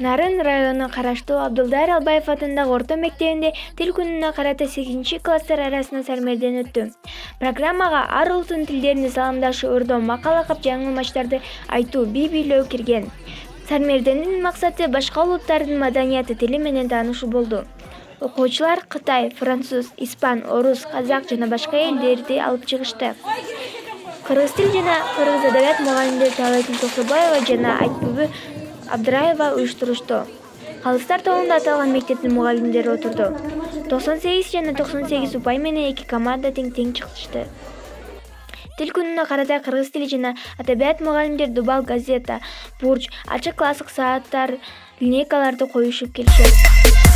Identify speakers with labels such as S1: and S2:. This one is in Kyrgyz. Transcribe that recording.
S1: Нарын району караштуу Абдулдар Албаев атындагы орто мектебинде тил күнүнө карата 8-класстар арасында сармерден өттү. Программага ар улуттун тилдерини саламдашы өрдөө, макал окуп, жаңы мачтарды айтуу, би бийлөө кирген. Сармерденин максаты башка улуттардын маданияты, тили менен таанышуу болду. Окуучулар Кытай, француз, испан, орус, казак жана башка элдерди алып чыгышты. Кыргыз тил жана кыргыз адабият мугалимдери Талайтын Токсобаева жана Айтбүбү Абдыраева уюштурушту. Калыстар тобунда аталган мектептин мугалимдери отурду. 98 жана 98 упай менен эки команда тең чыгышты. Тил күнүнө карата кыргыз тили жана адабият мугалимдери Дубал газета, бурч, ачык классык сааттар, линейкаларды коюшуп келишет.